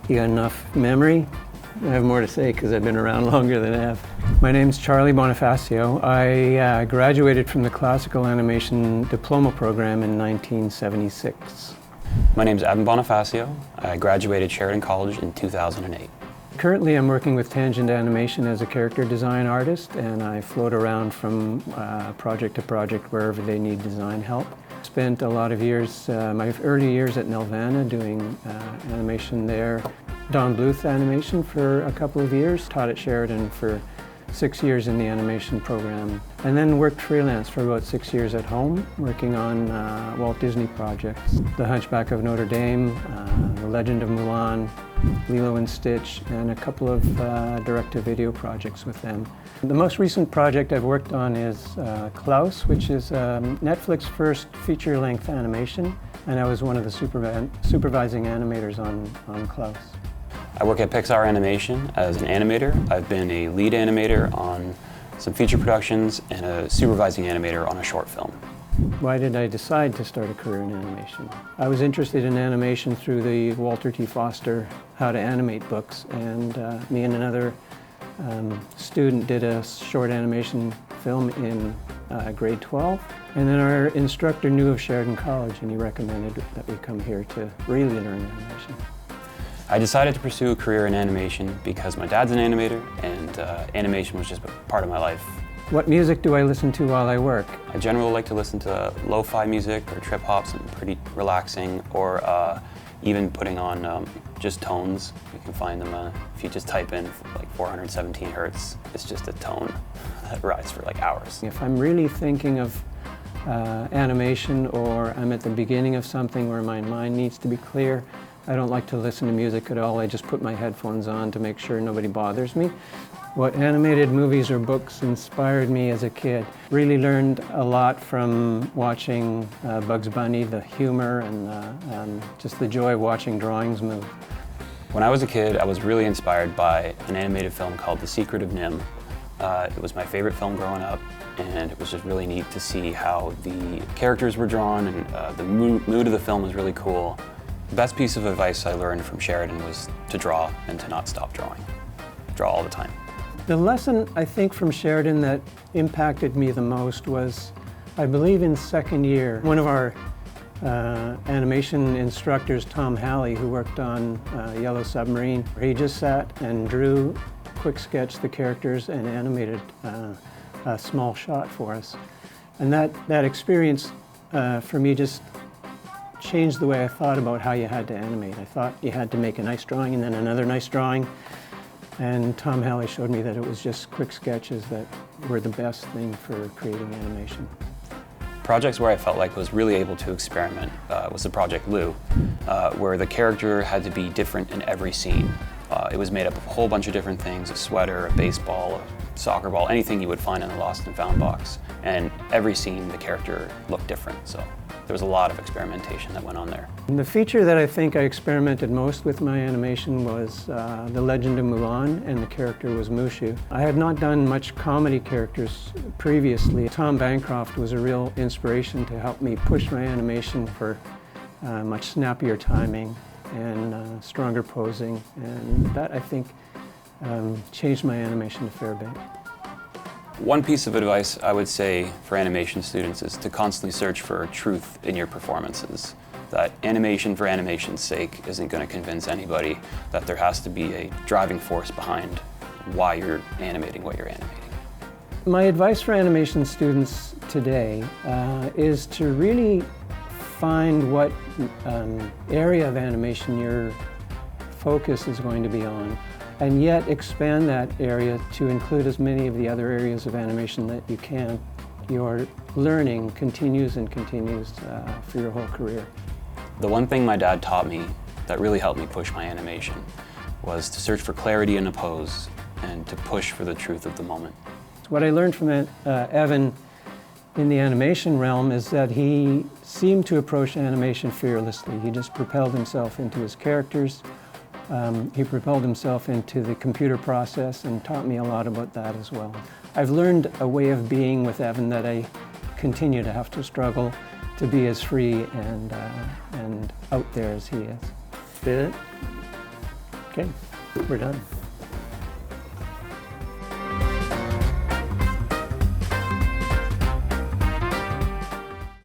You got enough memory? I have more to say because I've been around longer than Ev. My name's Charlie Bonifacio. I graduated from the Classical Animation Diploma Program in 1976. My name's Evan Bonifacio. I graduated Sheridan College in 2008. Currently I'm working with Tangent Animation as a character design artist, and I float around from project to project wherever they need design help. Spent a lot of years, my early years at Nelvana doing animation there. Don Bluth animation for a couple of years, taught at Sheridan for 6 years in the animation program, and then worked freelance for about 6 years at home, working on Walt Disney projects. The Hunchback of Notre Dame, The Legend of Mulan, Lilo and Stitch, and a couple of direct-to-video projects with them. The most recent project I've worked on is Klaus, which is Netflix's first feature-length animation, and I was one of the supervising animators on Klaus. I work at Pixar Animation as an animator. I've been a lead animator on some feature productions and a supervising animator on a short film. Why did I decide to start a career in animation? I was interested in animation through the Walter T. Foster How to Animate books, and me and another student did a short animation film in grade 12. And then our instructor knew of Sheridan College, and he recommended that we come here to really learn animation. I decided to pursue a career in animation because my dad's an animator, and animation was just part of my life. What music do I listen to while I work? I generally like to listen to lo-fi music or trip-hop, something pretty relaxing, or even putting on just tones. You can find them if you just type in like 417 hertz. It's just a tone that rides for like hours. If I'm really thinking of animation, or I'm at the beginning of something where my mind needs to be clear, I don't like to listen to music at all. I just put my headphones on to make sure nobody bothers me. What animated movies or books inspired me as a kid. Really learned a lot from watching Bugs Bunny, the humor and just the joy of watching drawings move. When I was a kid, I was really inspired by an animated film called The Secret of NIMH. It was my favorite film growing up, and it was just really neat to see how the characters were drawn, and the mood of the film was really cool. The best piece of advice I learned from Sheridan was to draw and to not stop drawing. Draw all the time. The lesson, I think, from Sheridan that impacted me the most was, I believe in second year, one of our animation instructors, Tom Halley, who worked on Yellow Submarine, he just sat and drew, quick sketched the characters and animated a small shot for us. And that experience for me just changed the way I thought about how you had to animate. I thought you had to make a nice drawing and then another nice drawing. And Tom Halley showed me that it was just quick sketches that were the best thing for creating animation. Projects where I felt like I was really able to experiment was the Project Lou, where the character had to be different in every scene. It was made up of a whole bunch of different things, a sweater, a baseball, a soccer ball, anything you would find in the Lost and Found box. And every scene, the character looked different, so there was a lot of experimentation that went on there. And the feature that I think I experimented most with my animation was The Legend of Mulan, and the character was Mushu. I had not done much comedy characters previously. Tom Bancroft was a real inspiration to help me push my animation for much snappier timing and stronger posing, and that, I think, changed my animation a fair bit. One piece of advice I would say for animation students is to constantly search for truth in your performances. That animation for animation's sake isn't going to convince anybody, that there has to be a driving force behind why you're animating what you're animating. My advice for animation students today is to really find what area of animation your focus is going to be on, and yet expand that area to include as many of the other areas of animation that you can. Your learning continues and continues for your whole career. The one thing my dad taught me that really helped me push my animation was to search for clarity in a pose and to push for the truth of the moment. What I learned from Evan in the animation realm is that he seemed to approach animation fearlessly. He just propelled himself into his characters. He propelled himself into the computer process and taught me a lot about that as well. I've learned a way of being with Evan that I continue to have to struggle to be as free and out there as he is. Did it? Okay, we're done.